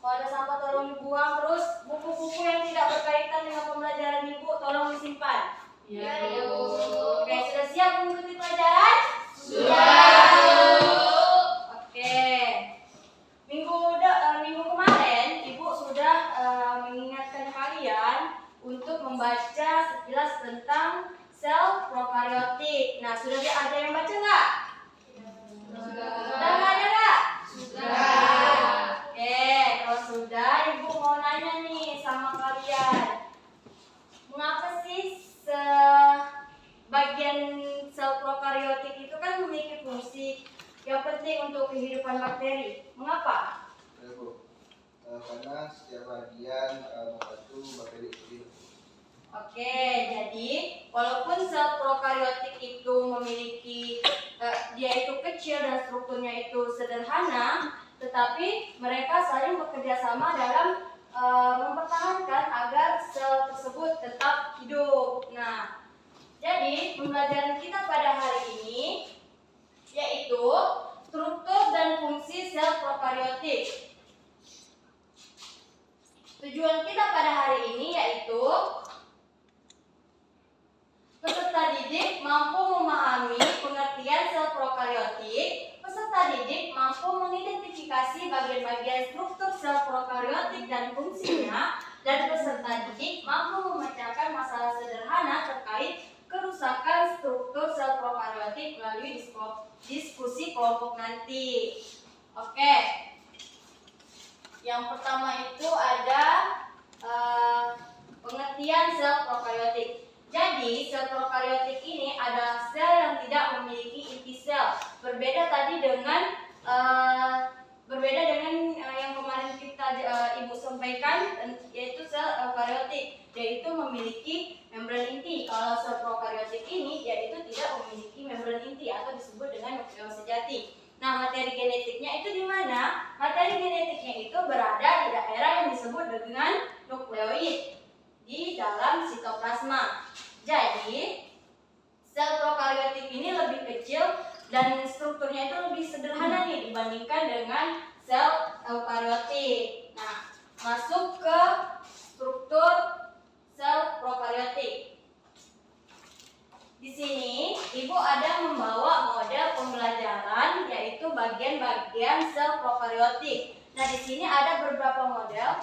Kalau ada sampah tolong dibuang. Terus buku-buku yang tidak berkaitan dengan pembelajaran Ibu tolong disimpan. Ya, Bu. Oke, sudah siap mengikuti pelajaran? Sudah, Bu. Oke. Minggu kemarin Ibu sudah mengingatkan kalian untuk membaca sekilas tentang sel prokaryotik. Nah, sudah ada yang baca nggak? Sudah nggak ada nggak? Sudah. Oke, kalau sudah, Ibu mau nanya nih sama kalian. Mengapa sih sebagian sel prokaryotik itu kan memiliki fungsi yang penting untuk kehidupan bakteri? Mengapa? Ya, Bu. Karena setiap bagian membantu bakteri itu hidup. Oke, jadi walaupun sel prokaryotik itu memiliki dia itu kecil dan strukturnya itu sederhana, tetapi mereka saling bekerja sama dalam mempertahankan agar sel tersebut tetap hidup. Nah, jadi pembelajaran kita pada hari ini yaitu struktur dan fungsi sel prokaryotik. Tujuan kita pada hari ini yaitu peserta didik mampu memahami pengertian sel prokaryotik. Peserta didik mampu mengidentifikasi bagian-bagian struktur sel prokaryotik dan fungsinya, dan peserta didik mampu memecahkan masalah sederhana terkait kerusakan struktur sel prokaryotik melalui diskusi kelompok nanti. Oke. Yang pertama itu ada pengertian sel prokaryotik. Jadi, sel prokaryotik ini adalah sel yang tidak memiliki inti sel. Berbeda dengan yang kemarin kita Ibu sampaikan, yaitu sel eukaryotik, yaitu memiliki membran inti. Kalau sel prokaryotik ini yaitu tidak memiliki membran inti atau disebut dengan nukleus sejati. Nah, materi genetiknya itu di mana? Materi genetiknya itu berada di daerah yang disebut dengan nukleoid di dalam sitoplasma. Jadi, sel prokaryotik ini lebih kecil dan strukturnya itu lebih sederhana nih dibandingkan dengan sel eukaryotik. Nah, masuk ke struktur sel prokaryotik. Di sini, Ibu ada membawa model pembelajaran yaitu bagian-bagian sel prokaryotik. Nah, di sini ada beberapa model.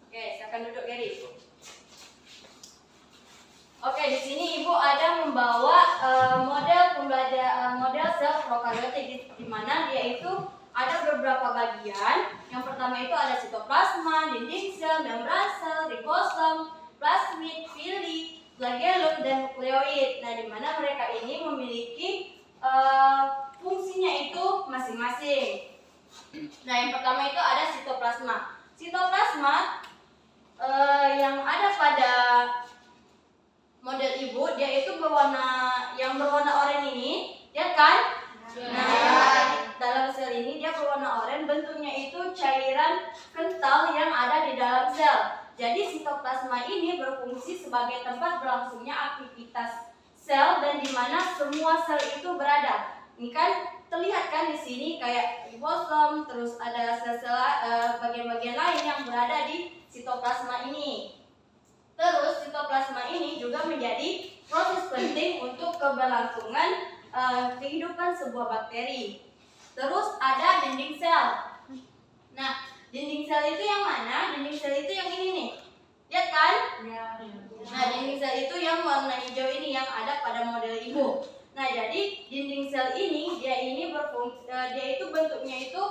Oke, silakan duduk, Gary. Oke, di sini Ibu ada membawa model sel prokaryotik, di mana dia itu ada beberapa bagian. Yang pertama itu ada sitoplasma, dinding sel, membran sel, ribosom, plasmid, villi, flagellum, dan nukleoid. Nah, di mana mereka ini memiliki fungsinya itu masing-masing. Nah, yang pertama itu ada sitoplasma. Sitoplasma yang ada pada model Ibu, dia itu yang berwarna oranye ini, ya kan? Nah, dalam sel ini dia berwarna oranye, bentuknya itu cairan kental yang ada di dalam sel. Jadi sitoplasma ini berfungsi sebagai tempat berlangsungnya aktivitas sel dan di mana semua sel itu berada. Ini kan terlihat kan di sini kayak ribosom, terus ada sel-sel bagian-bagian lain yang berada di sitoplasma ini. Terus sitoplasma ini juga menjadi proses penting untuk keberlangsungan kehidupan sebuah bakteri. Terus ada dinding sel. Nah, dinding sel itu yang mana? Dinding sel itu yang ini nih, lihat kan? Ya. Nah, dinding sel itu yang warna hijau ini yang ada pada model Ibu. Nah, jadi dinding sel ini dia itu bentuknya itu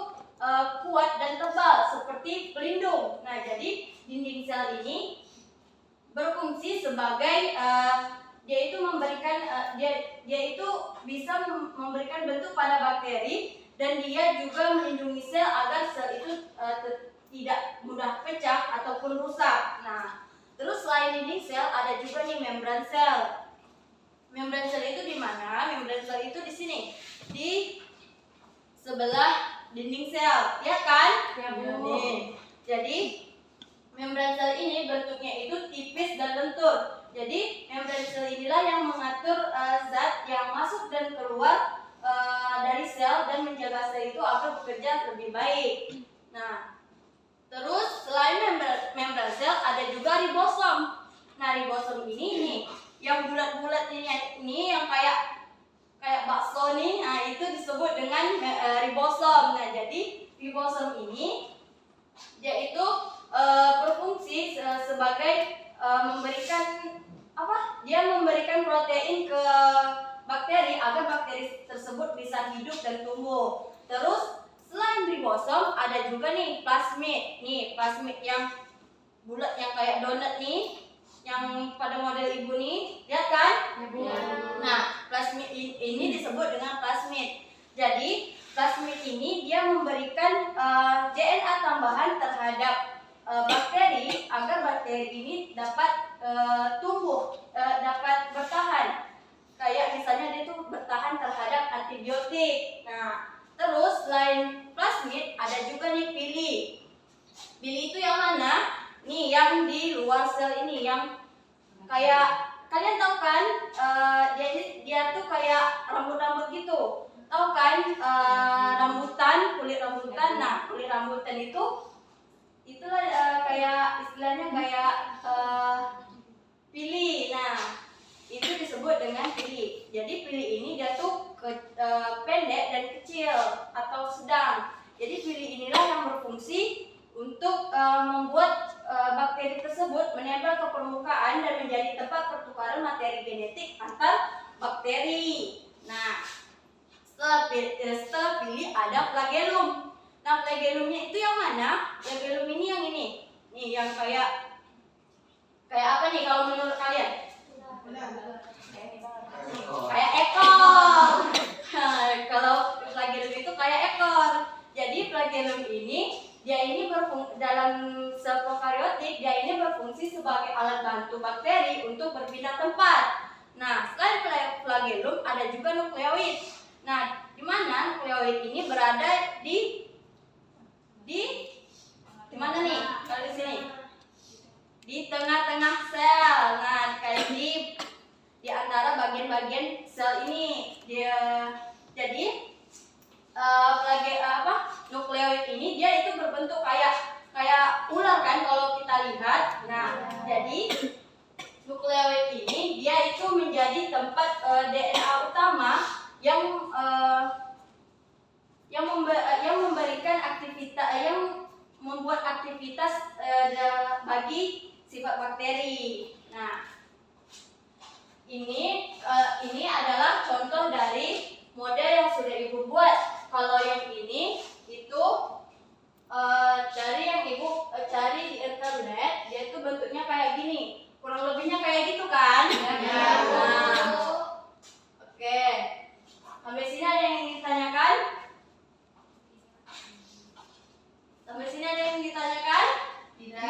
kuat dan tebal seperti pelindung. Nah, jadi dinding sel ini berfungsi sebagai dia itu bisa memberikan bentuk pada bakteri, dan dia juga melindungi sel agar sel itu tidak mudah pecah ataupun rusak. Nah, terus selain dinding sel ada juga nih membran sel. Membran sel itu di mana? Membran sel itu di sini, di sebelah dinding sel, ya kan? Ya, Bu. Nih. Jadi membran sel ini bentuknya itu tipis dan lentur. Jadi membran sel inilah yang mengatur zat yang masuk dan keluar dari dari sel dan menjaga sel itu agar bekerja lebih baik. Nah, terus selain membran sel ada juga ribosom. Nah, ribosom ini nih yang bulat-bulat ini yang kayak bakso nih. Nah, itu disebut dengan ribosom. Nah, jadi ribosom ini dia itu berfungsi sebagai memberikan apa? Dia memberikan protein ke bakteri agar bakteri tersebut bisa hidup dan tumbuh. Terus selain ribosom ada juga nih plasmid. Nih, plasmid yang bulat yang kayak donat nih, yang pada model ibu nih, lihat kan? Nah, plasmid ini disebut dengan plasmid. Jadi, plasmid ini dia memberikan DNA tambahan terhadap bakteri agar bakteri ini dapat tumbuh, dapat bertahan. Kayak misalnya dia tuh bertahan terhadap antibiotik. Nah, terus selain plasmid ada juga nih pili. Pili itu yang mana? Nih, yang di luar sel ini, yang kayak kalian tahu kan? Dia tuh kayak rambut-rambut gitu. Tahu kan? Rambutan, kulit rambutan. Nah, kulit rambutan itulah kayak istilahnya kayak pili. Nah, itu disebut dengan pili. Jadi pili ini dia tuh pendek dan kecil atau sedang. Jadi pili inilah yang berfungsi untuk membuat bakteri tersebut menempel ke permukaan dan menjadi tempat pertukaran materi genetik antar bakteri. Nah, setelah pili ada flagellum. Nah, flagellumnya itu yang mana? Flagellum ini yang ini. Nih, yang kayak apa nih kalau menurut kalian? Kayak ekor. Kalau flagellum itu kayak ekor. Jadi flagellum ini dalam sel prokariotik dia ini berfungsi sebagai alat bantu bakteri untuk berpindah tempat. Nah, selain flagellum ada juga nukleoid. Nah, di mana nukleoid ini berada di mana nih? Kalau di sini. Di tengah-tengah sel. Nah, kayak di antara bagian-bagian sel ini. Jadi nukleoid ini dia itu berbentuk kayak ular kan kalau kita lihat. Nah, jadi nukleoid ini dia itu menjadi tempat DNA utama yang memberikan aktivitas yang membuat aktivitas bagi sifat bakteri. Nah, ini adalah contoh dari model yang sudah ibu buat. Kalau yang ini itu yang ibu cari di internet, dia itu bentuknya kayak gini, kurang lebihnya kayak gitu kan? Nah, oke. Sampai sini ada yang ingin ditanyakan? Sampai sini ada yang ditanyakan? Tidak.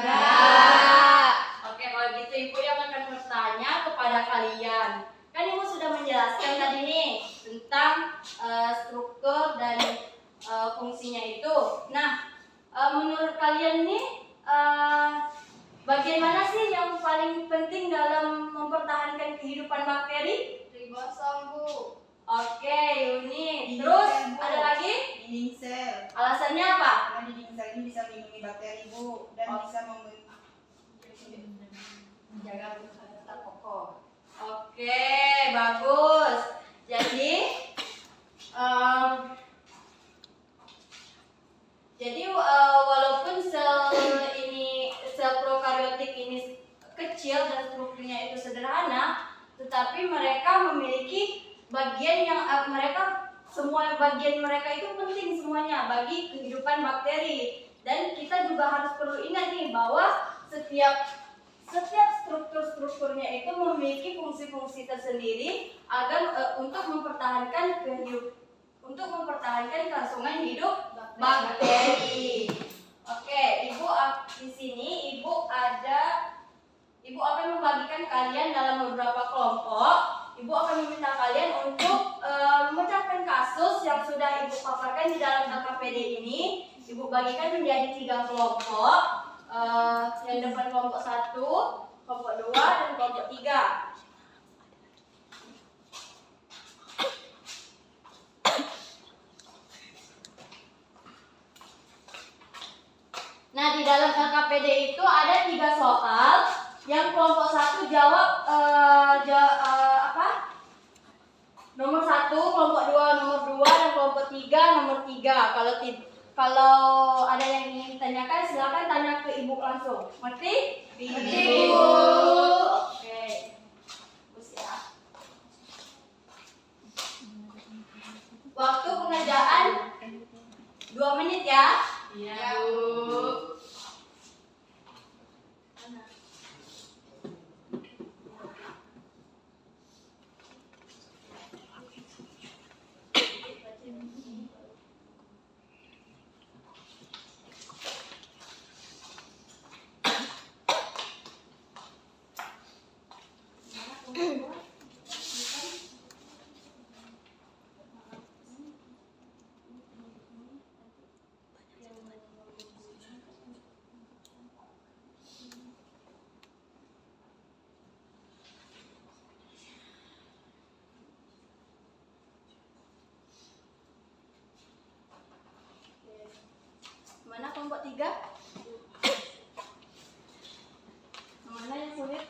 Oke, kalau gitu ibu yang akan bertanya kepada kalian. Kan ibu sudah menjelaskan tadi nih tentang struktur dan fungsinya itu. Nah, menurut kalian nih bagian mana sih yang paling penting dalam mempertahankan kehidupan bakteri? Ribosom, Bu. Oke, Yuni. Terus ada lagi? Dinding sel. Alasannya apa? Karena dinding sel ini bisa melindungi bakteri, Bu, dan bisa Menjaga tetap kokoh. Oke, bagus. Jadi walaupun sel prokariotik ini kecil dan strukturnya itu sederhana, tetapi mereka memiliki bagian yang semua bagian mereka itu penting semuanya bagi kehidupan bakteri. Dan kita juga harus perlu ingat nih bahwa setiap strukturnya itu memiliki fungsi-fungsi tersendiri agar untuk mempertahankan kelangsungan hidup bakteri. Oke, ibu di sini ibu akan membagikan kalian dalam beberapa kelompok. Ibu akan meminta kalian untuk memecahkan kasus yang sudah ibu paparkan di dalam KKPD ini. Ibu bagikan menjadi 3 kelompok. Yang depan kelompok 1, kelompok 2, dan kelompok 3. Yang kelompok 1 jawab apa? Nomor 1, kelompok 2 nomor 2, dan kelompok 3 nomor 3. Kalau ada yang ingin ditanyakan silakan tanya ke ibu langsung. Ngerti? Ngerti, Bu. Oke. Bagus ya. Waktu pengerjaan 2 menit ya. Iya, Bu. Mana kelompok 3? Mana yang sulit?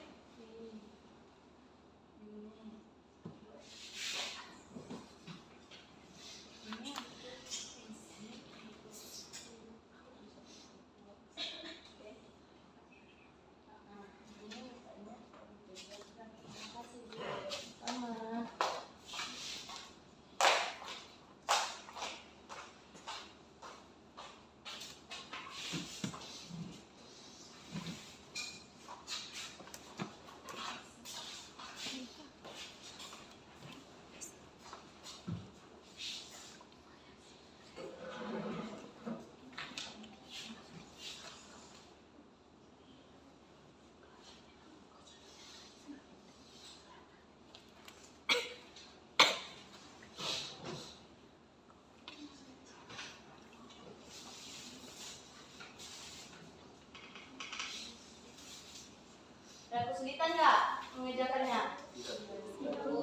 Ada kesulitan nggak mengerjakannya? Bu.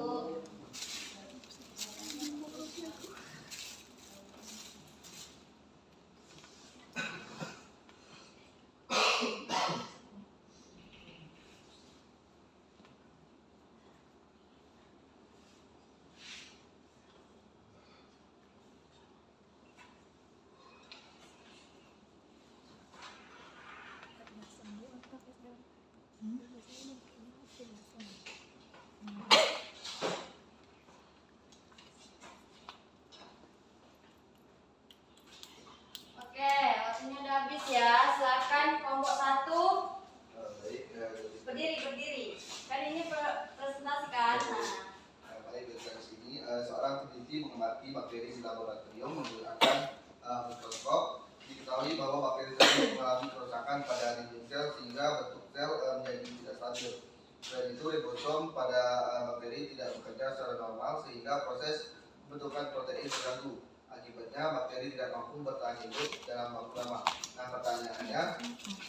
Oke, waktunya udah habis ya. Silakan kelompok 1 Baik, berdiri. Kan ini presentasi kan. Nah, baik, dari sini seorang peneliti mengamati bakteri di laboratorium menggunakan mikroskop. Diketahui bahwa bakteri tersebut mengalami kerusakan pada dinding sel sehingga bentuk sel menjadi tidak stabil. Selain itu, ribosom pada bakteri tidak bekerja secara normal sehingga proses pembentukan protein terganggu. Akibatnya bakteri tidak mampu bertahan hidup dalam waktu lama. Nah, pertanyaannya,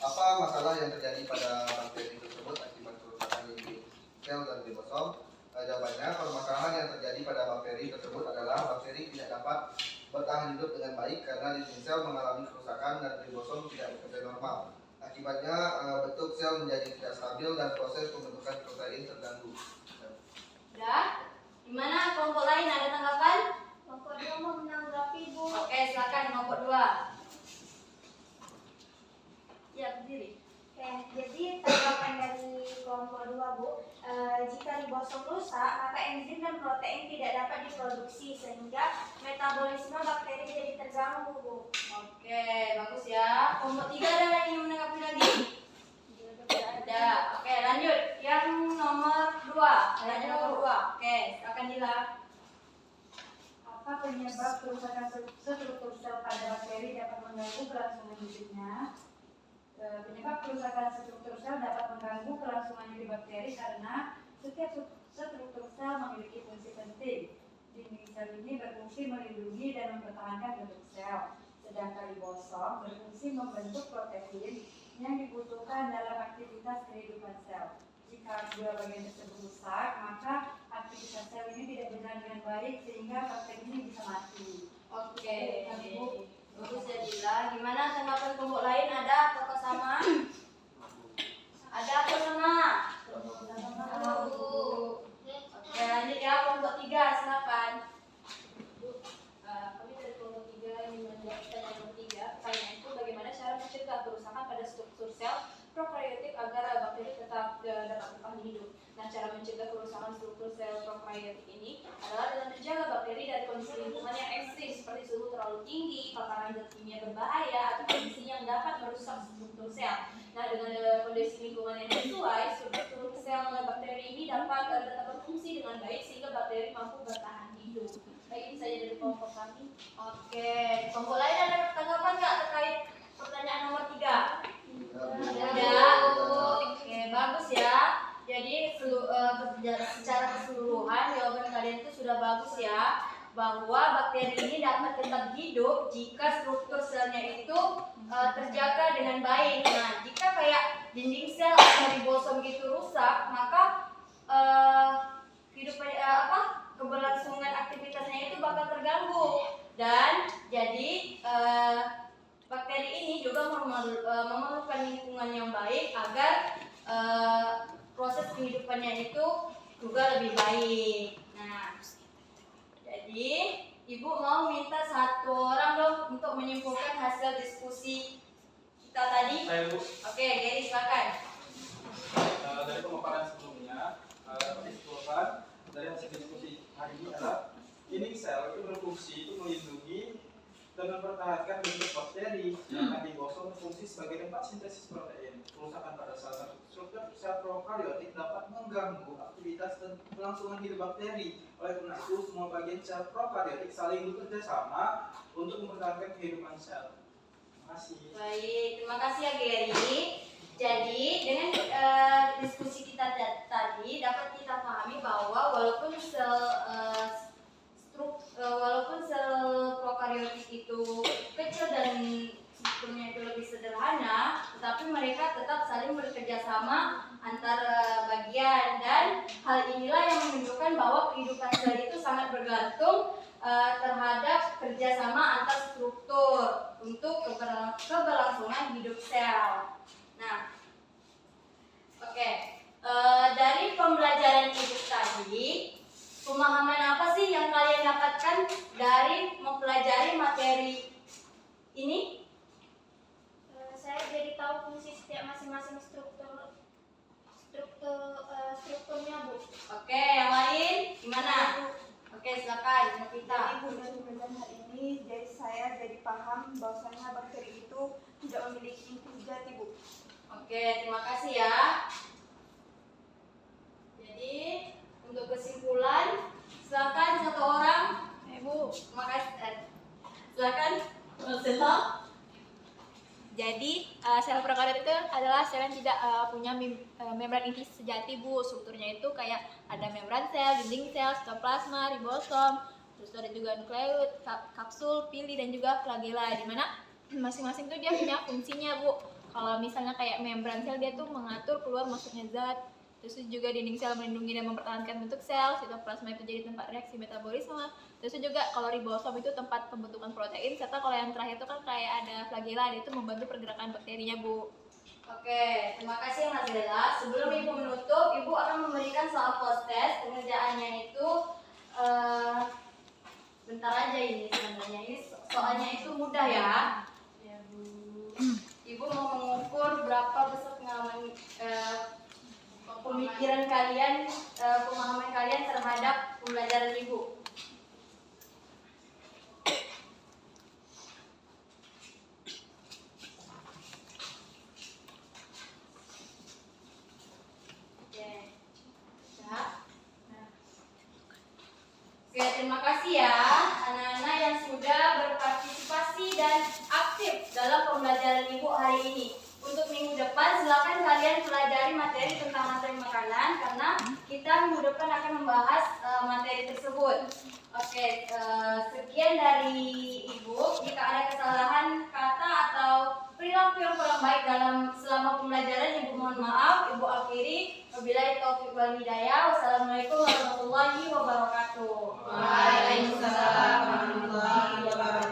apa masalah yang terjadi pada bakteri tersebut akibat kerusakan dinding sel dan ribosom? Jawabannya, permasalahan yang terjadi pada bakteri tersebut adalah bakteri tidak dapat bertahan hidup dengan baik karena dinding sel mengalami kerusakan dan ribosom tidak bekerja normal. Akibatnya bentuk sel menjadi tidak stabil dan proses pembentukan protein terganggu. udah. Gimana kelompok lain ada tanggapan? Kelompok 2 mau menanggapi, Bu. Oke, silakan kelompok 2. Ya, berdiri. Oke, jadi tanggapan dari kelompok 2, Bu, jika ribosom rusak, maka enzim dan protein tidak dapat diproduksi sehingga metabolisme bakteri jadi terganggu, Bu. Oke, bagus ya. Kelompok 3 ada yang ingin menanggapi lagi? Ada. Oke, lanjut. Yang nomor 2. Tanya nomor 2. Oke, silakan Dila. Apa penyebab kerusakan struktur sel pada bakteri dapat mengganggu kelangsungan hidupnya? Penyebab kerusakan struktur sel dapat mengganggu kelangsungan hidup bakteri karena setiap struktur sel memiliki fungsi penting. Dinding sel ini berfungsi melindungi dan mempertahankan bentuk sel, sedangkan ribosom berfungsi membentuk protein yang dibutuhkan dalam aktivitas kehidupan sel. Jika kedua bagian tersebut rusak, maka aktivitas sel ini tidak berjalan dengan baik sehingga bakteri ini bisa mati. Oke, bagus ya Dila. Gimana tanggapan kelompok lain? Ada atau sama? Ada apa sana? Oke, lanjut ya, kelompok 3, silakan. Kami dari kelompok 3 ingin menjawab pertanyaan nomor 3. Pertanyaan itu bagaimana cara mencegah kerusakan pada struktur sel prokaryotik agar bakteri tetap dapat bertahan hidup. Nah, cara mencegah kerusakan struktur sel prokaryotik ini adalah dengan menjaga bakteri dari kondisi lingkungan yang ekstrim seperti suhu terlalu tinggi, paparan zat kimia berbahaya, atau kondisi yang dapat merusak struktur sel. Nah, dengan kondisi lingkungan yang sesuai, struktur sel bakteri ini dapat tetap berfungsi dengan baik sehingga bakteri mampu bertahan hidup. Baik, ini saja dari kelompok kami. Oke, kelompok lain ada tanggapan nggak terkait pertanyaan nomor 3? Ada. Oke, bagus ya. Jadi secara keseluruhan jawaban kalian itu sudah bagus ya, bahwa bakteri ini dapat tetap hidup jika struktur selnya itu terjaga dengan baik. Nah, jika kayak dinding sel atau ribosom gitu rusak, maka keberlangsungan aktivitasnya itu bakal terganggu, dan jadi bakteri ini juga memerlukan lingkungan yang baik agar proses kehidupannya itu juga lebih baik. Nah, jadi ibu mau minta satu orang dong untuk menyimpulkan hasil diskusi kita tadi. Saya Bu. Oke, Gary silakan. Dari pemaparan sebelumnya, disimpulkan dari hasil diskusi hari ini adalah dinding sel itu berfungsi itu melindungi dan mempertahankan bentuk bakteri yang ribosom berfungsi sebagai tempat sintesis protein. Kerusakan pada salah satu struktur sel prokaryotik dapat mengganggu aktivitas dan kelangsungan hidup bakteri. Oleh karena itu, semua bagian sel prokaryotik saling bekerja sama untuk mempertahankan kehidupan sel. Terima kasih. Baik, terima kasih ya Gary. Jadi dengan diskusi kita tadi dapat kita pahami bahwa walaupun sel prokaryotik itu kecil dan strukturnya itu lebih sederhana, tetapi mereka tetap saling bekerja sama antar bagian, dan hal inilah yang menunjukkan bahwa kehidupan sel itu sangat bergantung terhadap kerjasama antar struktur untuk keberlangsungan hidup sel. Nah, oke. Dari pembelajaran ibu tadi, pemahaman apa sih yang kalian dapatkan dari mempelajari materi ini? Saya jadi tahu fungsi setiap masing-masing strukturnya, Bu. Oke, yang lain gimana? Oke, silakan Novita. Jadi dengan hal ini, jadi saya jadi paham bahwasanya bakteri itu tidak memiliki inti sejati, Bu. Oke, terima kasih ya. Jadi untuk kesimpulan, silakan satu orang. Ibu, terima kasih. Silakan, Sita. Jadi sel prokaryotik itu adalah sel yang tidak punya membran inti sejati, Bu. Strukturnya itu kayak ada membran sel, dinding sel, sitoplasma, ribosom, terus ada juga nukleus, kapsul, pili, dan juga flagella. Di mana masing-masing tuh dia punya fungsinya, Bu. Kalau misalnya kayak membran sel, dia tuh mengatur keluar masuknya zat. Terus juga dinding sel melindungi dan mempertahankan bentuk sel, sitoplasma itu jadi tempat reaksi metabolisme. Terus juga kalau ribosom itu tempat pembentukan protein, serta kalau yang terakhir itu kan kayak ada flagella, itu membantu pergerakan bakterinya, Bu. Oke, terima kasih Mas Bella. Sebelum Ibu menutup, Ibu akan memberikan soal post test. Pengerjaannya itu bentar aja ini sebenarnya. Ini soalnya itu mudah ya. Ya, Bu. Ibu mau mengukur berapa besar pengalaman pemikiran kalian, pemahaman kalian terhadap pembelajaran Ibu. Oke, terima kasih ya anak-anak yang sudah berpartisipasi dan aktif dalam pembelajaran Ibu hari ini. Untuk minggu depan silakan kalian pelajari materi tentang materi makanan, karena kita minggu depan akan membahas materi tersebut. Oke, sekian dari Ibu. Jika ada kesalahan kata atau perilaku yang kurang baik selama pembelajaran, Ibu mohon maaf. Ibu akhiri. Wabillahi taufiq wal hidayah. Wassalamualaikum warahmatullahi wabarakatuh. Waalaikumsalam warahmatullahi wabarakatuh.